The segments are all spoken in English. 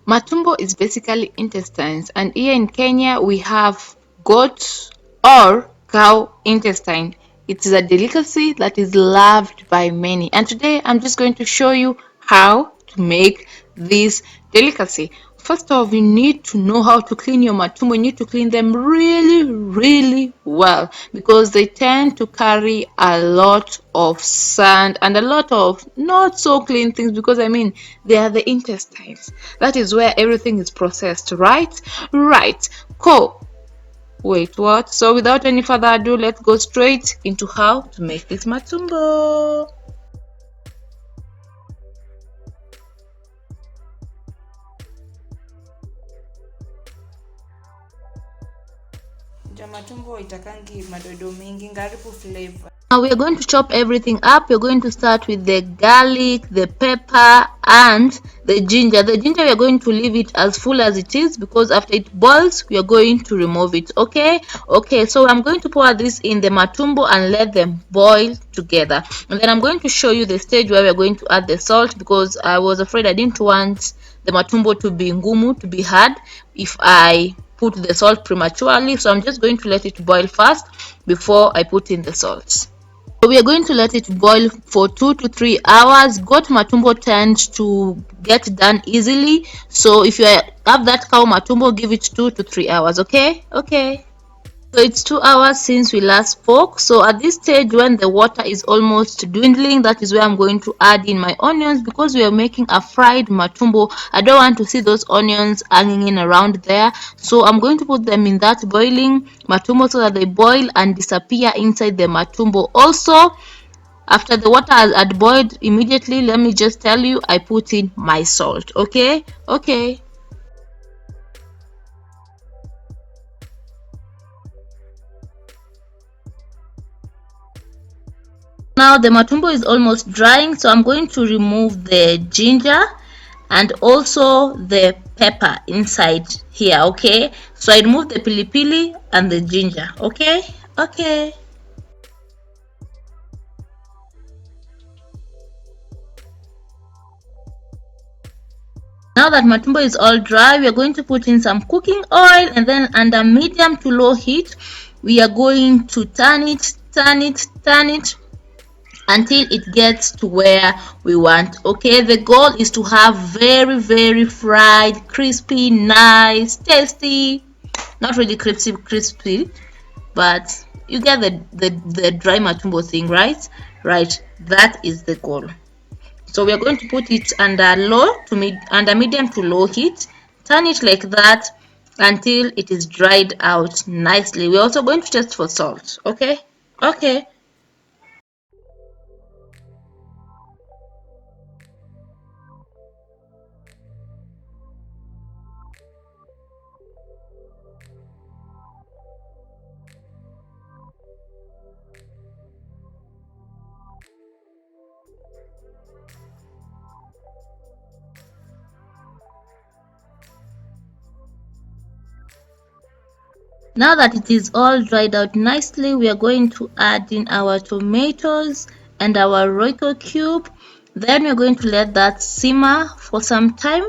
Matumbo is basically intestines, and here in Kenya we have goat or cow intestine. It is a delicacy that is loved by many, and today I'm just going to show you how to make this delicacy. First off, you need to know how to clean your matumbo. You need to clean them really well, because they tend to carry a lot of sand and a lot of not so clean things, because I mean they are the intestines. That is where everything is processed, right? Cool. Wait, what? So without any further ado, let's go straight into how to make this matumbo. Matumbo itakangi madodo mingi ngaripu flavor. Now we are going to chop everything up. We're going to start with the garlic, the pepper, and the ginger. The ginger, we are going to leave it as full as it is, because after it boils, we are going to remove it. Okay, so I'm going to pour this in the matumbo and let them boil together. And then I'm going to show you the stage where we're going to add the salt, because I was afraid I didn't want the matumbo to be ngumu, to be hard, if I put the salt prematurely. So I'm just going to let it boil first before I put in the salt. So we are going to let it boil for 2 to 3 hours. Goat matumbo tends to get done easily, so if you have that cow matumbo, give it 2 to 3 hours. Okay. So it's 2 hours since we last spoke. So at this stage, when the water is almost dwindling, that is where I'm going to add in my onions, because we are making a fried matumbo. I don't want to see those onions hanging around there, so I'm going to put them in that boiling matumbo so that they boil and disappear inside the matumbo. Also, after the water had boiled, immediately, let me just tell you, I put in my salt. Okay. Now the matumbo is almost drying, so I'm going to remove the ginger and also the pepper inside here. Okay, so I remove the pili and the ginger. Okay. Now that matumbo is all dry, we are going to put in some cooking oil, and then under medium to low heat, we are going to turn it until it gets to where we want. Okay, the goal is to have very fried, crispy, nice, tasty, not really crispy, but you get the dry matumbo thing, right? That is the goal. So we are going to put it under medium to low heat, turn it like that until it is dried out nicely. We're also going to test for salt. Okay. Now that it is all dried out nicely, we are going to add in our tomatoes and our Royco cube. Then we're going to let that simmer for some time.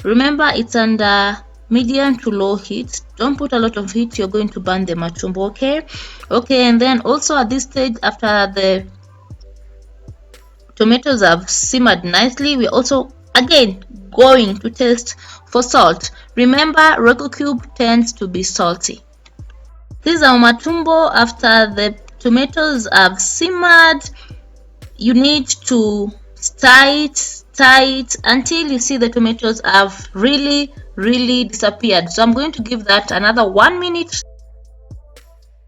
Remember, it's under medium to low heat. Don't put a lot of heat, you're going to burn the matumbo. Okay, and then also at this stage, after the tomatoes have simmered nicely, we're also again going to taste for salt. Remember, Royco cube tends to be salty. This is our matumbo. After the tomatoes have simmered, you need to stir it until you see the tomatoes have really disappeared. So I'm going to give that another 1 minute.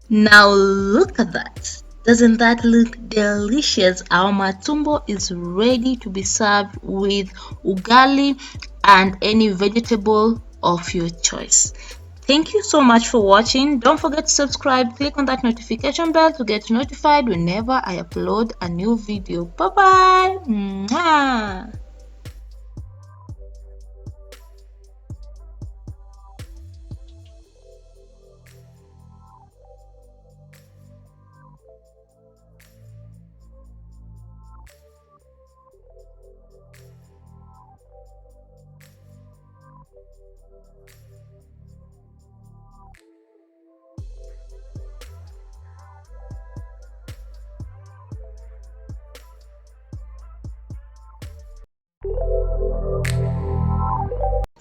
Now look at that. Doesn't that look delicious? Our matumbo is ready to be served with ugali and any vegetable of your choice. Thank you so much for watching. Don't forget to subscribe. Click on that notification bell to get notified whenever I upload a new video. Bye bye.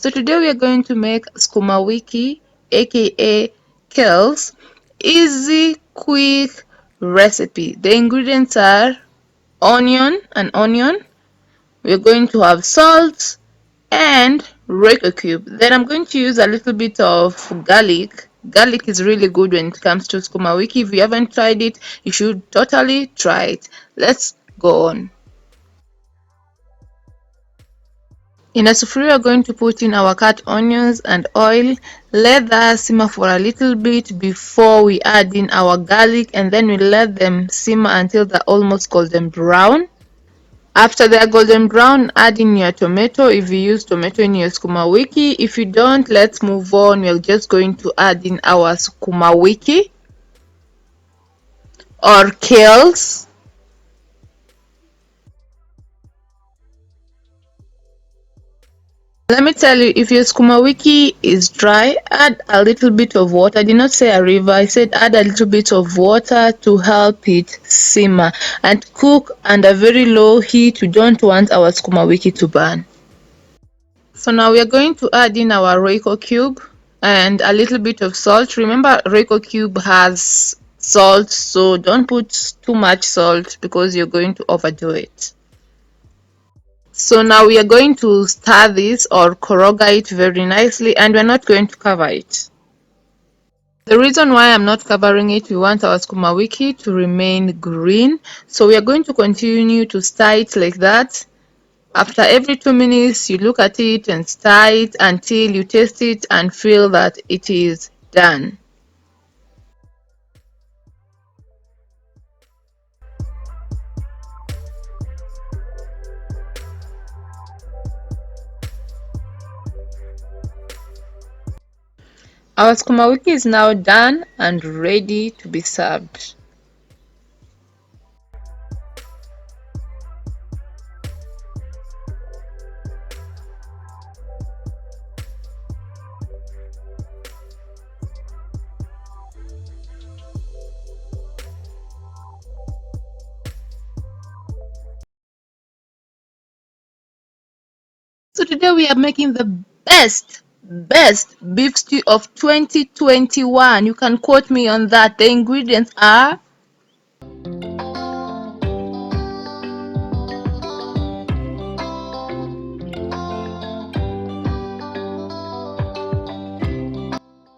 So today we are going to make sukuma wiki, aka kales, easy, quick recipe. The ingredients are an onion. We're going to have salt and Royco cube. Then I'm going to use a little bit of garlic. Garlic is really good when it comes to sukuma wiki. If you haven't tried it, you should totally try it. Let's go on. In a sufuria, we're going to put in our cut onions and oil. Let that simmer for a little bit before we add in our garlic, and then we let them simmer until they're almost golden brown. After they're golden brown, add in your tomato if you use tomato in your sukuma wiki. If you don't, let's move on. We're just going to add in our sukuma wiki or kales. Let me tell you, if your sukuma wiki is dry, add a little bit of water. I did not say a river, I said add a little bit of water to help it simmer and cook under very low heat. We don't want our sukuma wiki to burn. So now we are going to add in our Royco cube and a little bit of salt. Remember, Royco cube has salt, so don't put too much salt because you're going to overdo it. So now we are going to stir this or koroga it very nicely, and we're not going to cover it. The reason why I'm not covering it, we want our sukuma wiki to remain green. So we are going to continue to stir it like that. After every 2 minutes, you look at it and stir it until you taste it and feel that it is done. Our sukuma wiki is now done and ready to be served. So today we are making the best beef stew of 2021. You can quote me on that. The ingredients are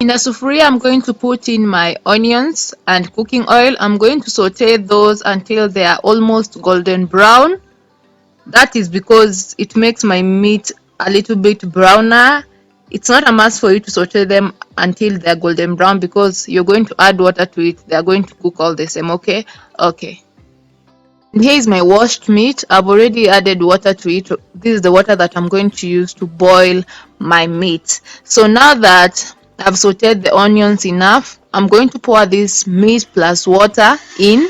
in a sufuria. I'm going to put in my onions and cooking oil. I'm going to saute those until they are almost golden brown. That is because it makes my meat a little bit browner. It's not a must for you to saute them until they're golden brown because you're going to add water to it. They're going to cook all the same. Okay. And here is my washed meat. I've already added water to it. This is the water that I'm going to use to boil my meat. So now that I've sauteed the onions enough, I'm going to pour this meat plus water in.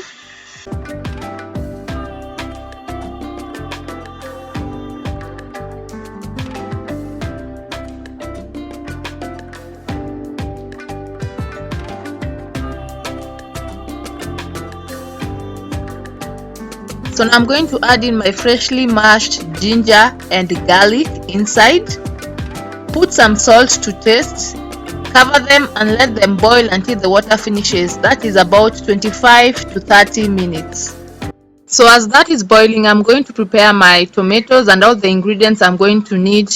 So now I'm going to add in my freshly mashed ginger and garlic inside. Put some salt to taste. Cover them and let them boil until the water finishes. That is about 25 to 30 minutes. So as that is boiling, I'm going to prepare my tomatoes and all the ingredients I'm going to need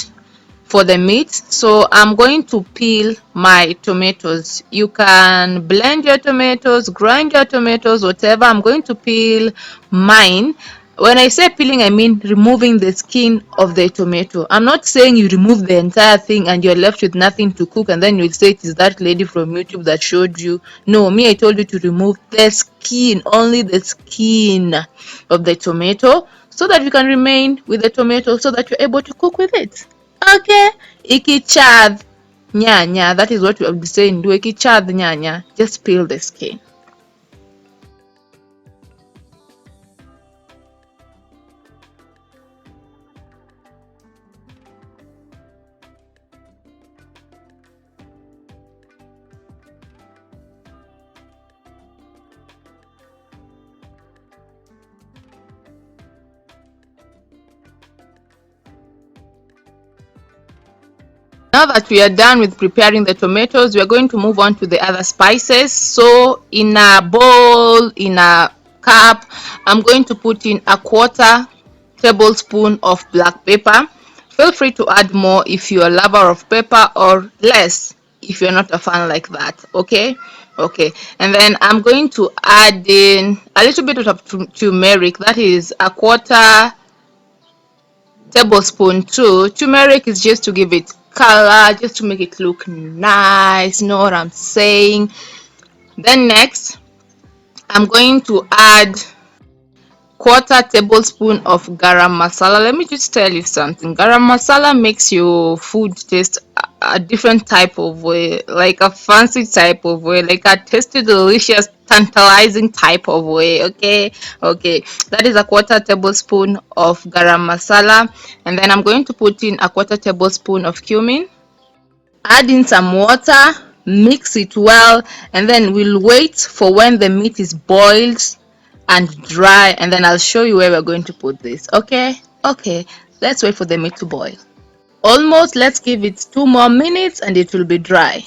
for the meat. So I'm going to peel my tomatoes. You can blend your tomatoes, grind your tomatoes, whatever. I'm going to peel mine. When I say peeling, I mean removing the skin of the tomato. I'm not saying you remove the entire thing and you're left with nothing to cook and then you'll say it is that lady from YouTube that showed you. No, me, I told you to remove the skin, only the skin of the tomato, so that you can remain with the tomato so that you're able to cook with it. Okay, ikichadh nyanya, that is what we will be saying. Do ikichadh nyanya, just peel the skin. Now that we are done with preparing the tomatoes, we are going to move on to the other spices. So in a bowl, in a cup, I'm going to put in a 1/4 tablespoon of black pepper. Feel free to add more if you're a lover of pepper, or less if you're not a fan like that. Okay, and then I'm going to add in a little bit of turmeric, that is a 1/4 tablespoon too. Turmeric is just to give it color, just to make it look nice, you know what I'm saying. Then next, I'm going to add 1/4 tablespoon of garam masala. Let me just tell you something. Garam masala makes your food taste a different type of way, like a fancy type of way, like a tasty, delicious, tantalizing type of way. Okay, that is a 1/4 tablespoon of garam masala. And then I'm going to put in a 1/4 tablespoon of cumin. Add in some water, mix it well, and then we'll wait for when the meat is boiled and dry, and then I'll show you where we're going to put this. Okay, let's wait for the meat to boil. Almost, let's give it 2 more minutes and it will be dry.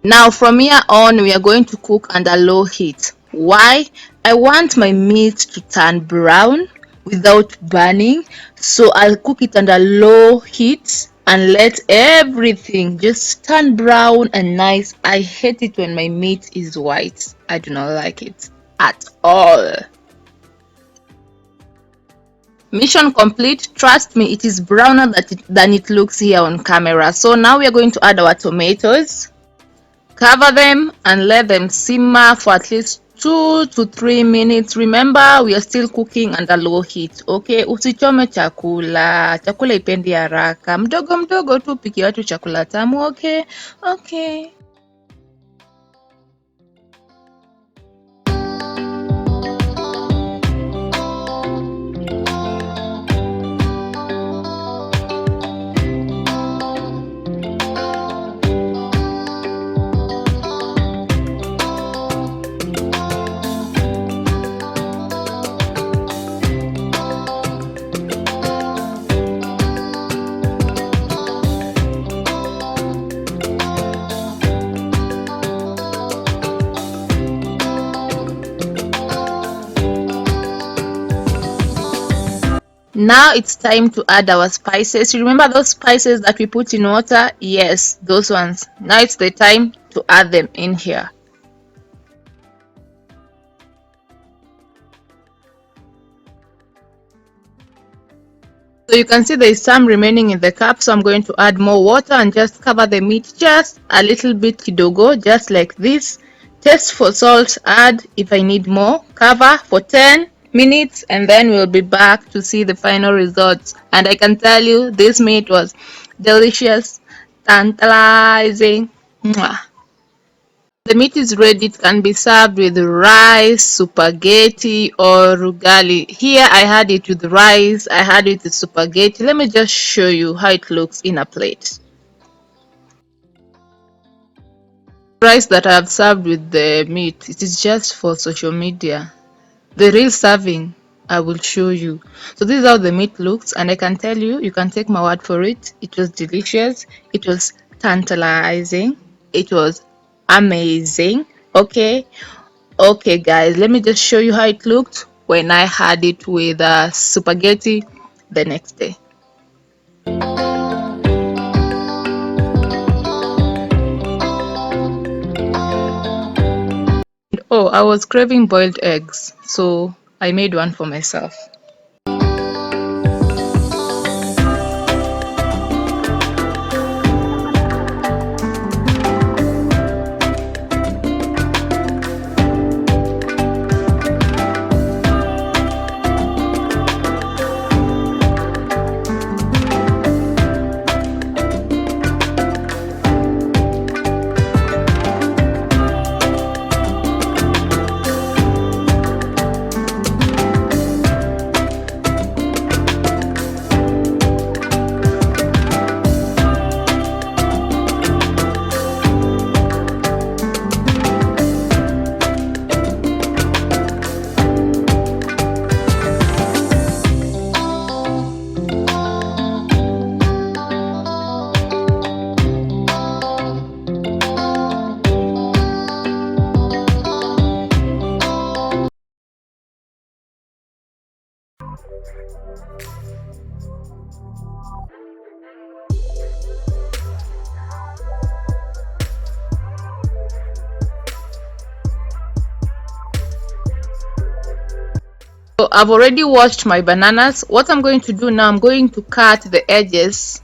Now from here on, we are going to cook under low heat. Why? I want my meat to turn brown without burning, so I'll cook it under low heat and let everything just turn brown and nice. I hate it when my meat is white. I do not like it at all. Mission complete. Trust me, it is browner than it looks here on camera. So now we are going to add our tomatoes. Cover them and let them simmer for at least 2 to 3 minutes. Remember, we are still cooking under low heat. Okay, usichome chakula ipendi haraka, mdogo mdogo tu, piki watu chakula tamu. Okay. Now it's time to add our spices. You remember those spices that we put in water? Yes, those ones. Now it's the time to add them in here. So you can see there is some remaining in the cup, so I'm going to add more water and just cover the meat just a little bit kidogo, just like this. Taste for salt, add if I need more. Cover for 10 minutes and then we'll be back to see the final results. And I can tell you this meat was delicious, tantalizing. Mwah. The meat is ready. It can be served with rice, spaghetti, or ugali. Here I had it with rice, I had it with spaghetti. Let me just show you how it looks in a plate. Rice that I have served with the meat, it is just for social media. The real serving, I will show you. So this is how the meat looks, and I can tell you, you can take my word for it. It was delicious. It was tantalizing. It was amazing. Okay, guys, let me just show you how it looked when I had it with spaghetti the next day. Oh, I was craving boiled eggs, so I made one for myself. So I've already washed my bananas. What I'm going to do now, I'm going to cut the edges.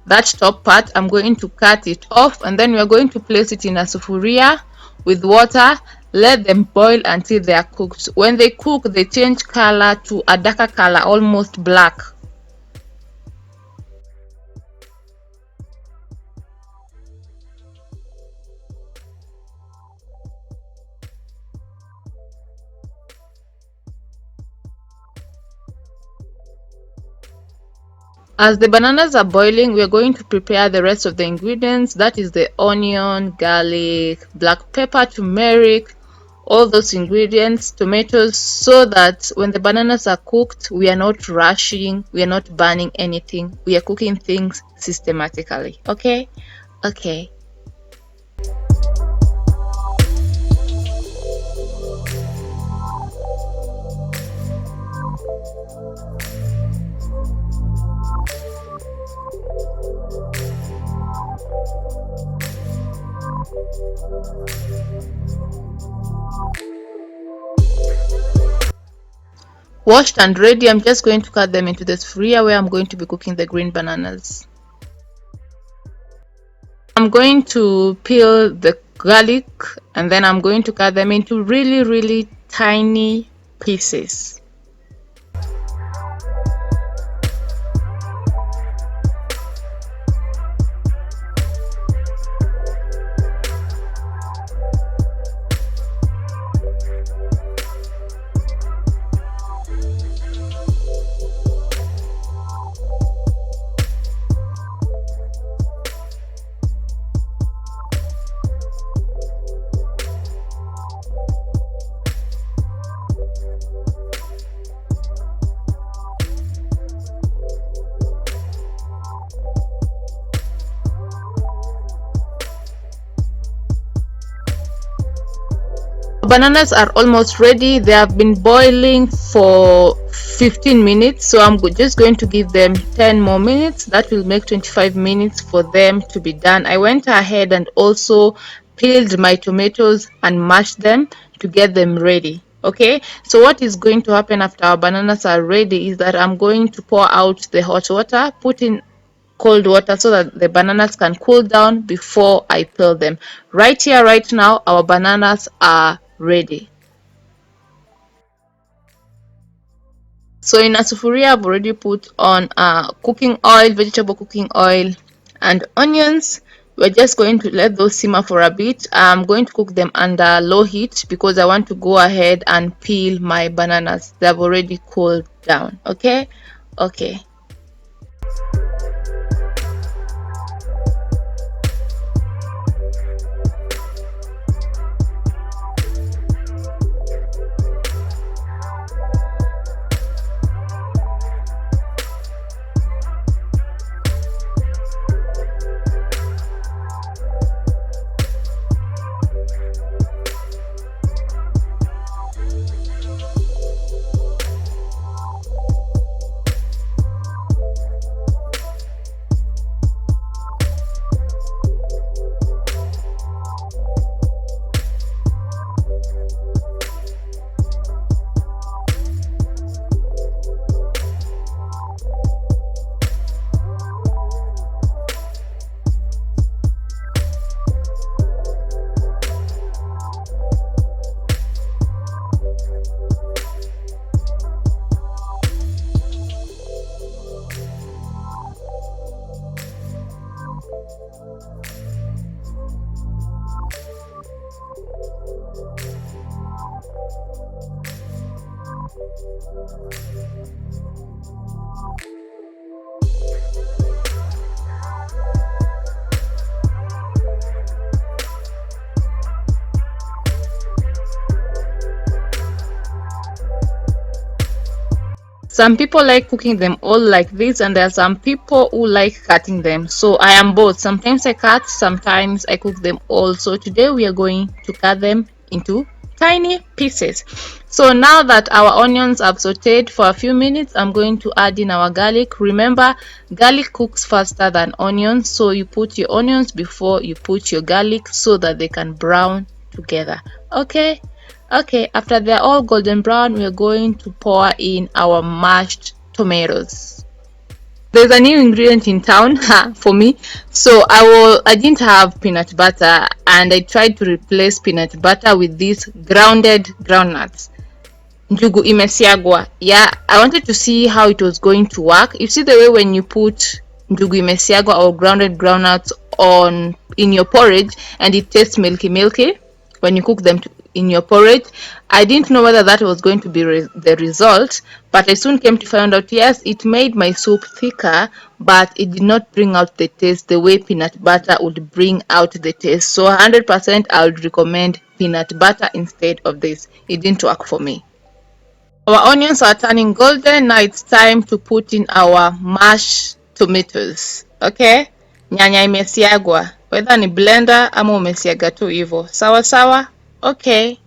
That top part, I'm going to cut it off, and then we're going to place it in a sufuria with water. Let them boil until they are cooked. When they cook, they change color to a darker color, almost black. As the bananas are boiling, we are going to prepare the rest of the ingredients. That is the onion, garlic, black pepper, turmeric, all those ingredients, tomatoes, so that when the bananas are cooked, we are not rushing, we are not burning anything. We are cooking things systematically. Okay? Okay. Washed and ready, I'm just going to cut them into the sphere where I'm going to be cooking the green bananas. I'm going to peel the garlic and then I'm going to cut them into really tiny pieces. Bananas are almost ready. They have been boiling for 15 minutes, so I'm just going to give them 10 more minutes. That will make 25 minutes for them to be done. I went ahead and also peeled my tomatoes and mashed them to get them ready. Okay, so what is going to happen after our bananas are ready is that I'm going to pour out the hot water, put in cold water so that the bananas can cool down before I peel them. Right here, right now, our bananas are ready. So in a sufuria, I've already put on cooking oil, vegetable cooking oil, and onions. We're just going to let those simmer for a bit. I'm going to cook them under low heat because I want to go ahead and peel my bananas. They've already cooled down. Okay. Some people like cooking them all like this, and there are some people who like cutting them. So I am both. Sometimes I cut, sometimes I cook them all. So today we are going to cut them into tiny pieces. So now that our onions have sauteed for a few minutes, I'm going to add in our garlic. Remember, garlic cooks faster than onions, so you put your onions before you put your garlic so that they can brown together. Okay, Okay, after they're all golden brown, we're going to pour in our mashed tomatoes. There's a new ingredient in town for me. So I didn't have peanut butter, and I tried to replace peanut butter with these grounded groundnuts. Njugu imesiagwa. Yeah, I wanted to see how it was going to work. You see the way when you put njugu imesiagwa or grounded groundnuts on in your porridge and it tastes milky when you cook them in your porridge. I didn't know whether that was going to be the result, but I soon came to find out yes, it made my soup thicker, but it did not bring out the taste the way peanut butter would bring out the taste. So 100% I would recommend peanut butter instead of this. It didn't work for me. Our onions are turning golden. Now it's time to put in our mashed tomatoes. Okay? Nyanya imesiagwa. Whether ni blender ama umesiaga tu hivyo. Sawa sawa? Okay.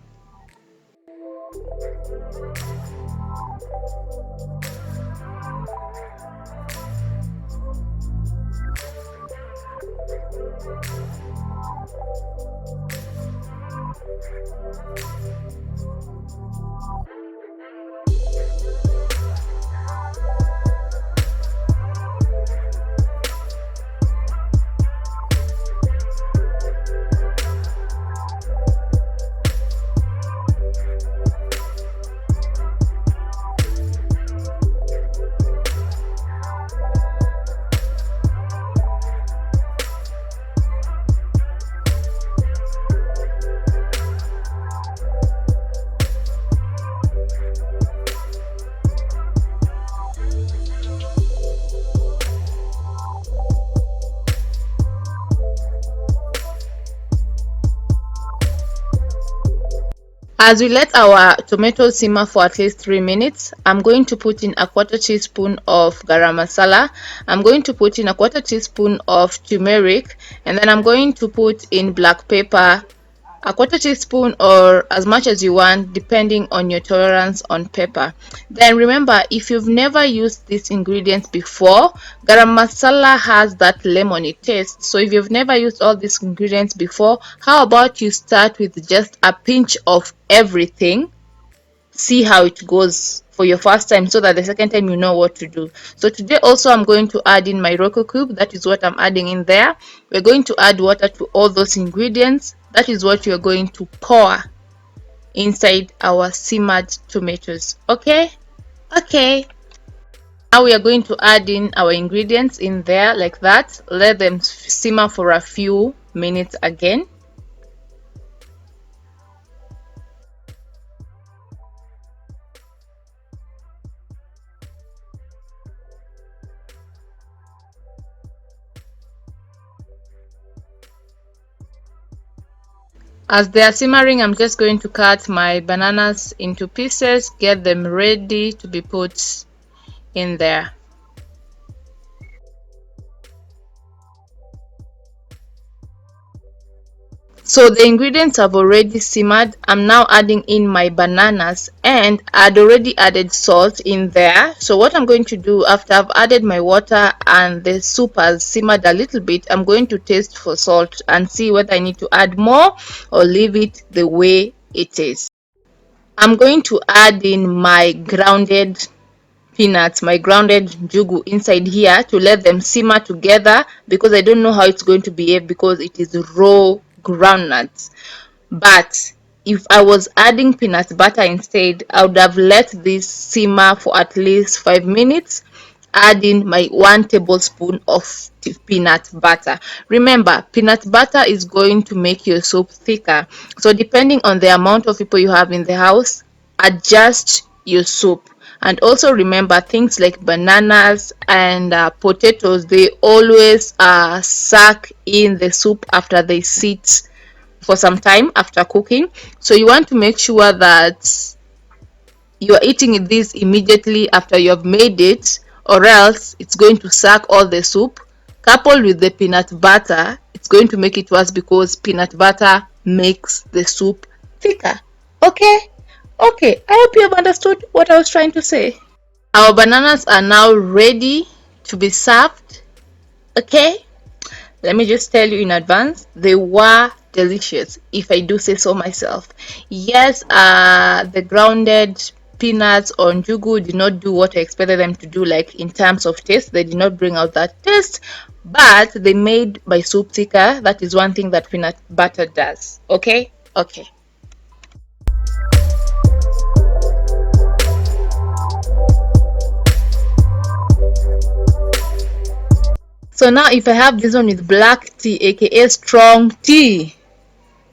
As we let our tomatoes simmer for at least 3 minutes, I'm going to put in a quarter teaspoon of garam masala. I'm going to put in a quarter teaspoon of turmeric, and then I'm going to put in black pepper, a quarter teaspoon or as much as you want depending on your tolerance on pepper. Then remember, if you've never used these ingredients before, garam masala has that lemony taste. So if you've never used all these ingredients before, how about you start with just a pinch of everything, see how it goes for your first time so that the second time you know what to do. So today also I'm going to add in my Roco cube. That is what I'm adding in there. We're going to add water to all those ingredients. That is what you're going to pour inside our simmered tomatoes. Okay, now we are going to add in our ingredients in there like that. Let them simmer for a few minutes again. As they are simmering, I'm just going to cut my bananas into pieces, get them ready to be put in there. So the ingredients have already simmered. I'm now adding in my bananas, and I'd already added salt in there. So what I'm going to do after I've added my water and the soup has simmered a little bit, I'm going to taste for salt and see whether I need to add more or leave it the way it is. I'm going to add in my grounded peanuts, my grounded njugu inside here to let them simmer together, because I don't know how it's going to behave because it is raw groundnuts. But if I was adding peanut butter instead, I would have let this simmer for at least 5 minutes, add in my 1 tablespoon of peanut butter. Remember, peanut butter is going to make your soup thicker, so depending on the amount of people you have in the house, adjust your soup. And also remember, things like bananas and potatoes, they always suck in the soup after they sit for some time after cooking. So you want to make sure that you are eating this immediately after you have made it, or else it's going to suck all the soup. Coupled with the peanut butter, it's going to make it worse because peanut butter makes the soup thicker. Okay, I hope you have understood what I was trying to say. Our bananas are now ready to be served. Okay, let me just tell you in advance, they were delicious, if I do say so myself. Yes, the grounded peanuts or njugu did not do what I expected them to do, like in terms of taste. They did not bring out that taste, but they made my soup thicker. That is one thing that peanut butter does. Okay? Okay. So now if I have this one with black tea, aka strong tea,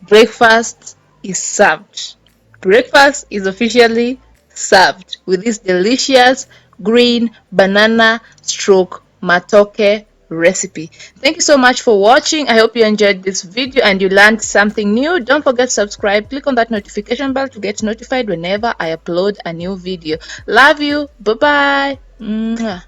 breakfast is served. Breakfast is officially served with this delicious green banana stroke matoke recipe. Thank you so much for watching. I hope you enjoyed this video and you learned something new. Don't forget to subscribe. Click on that notification bell to get notified whenever I upload a new video. Love you. Bye bye.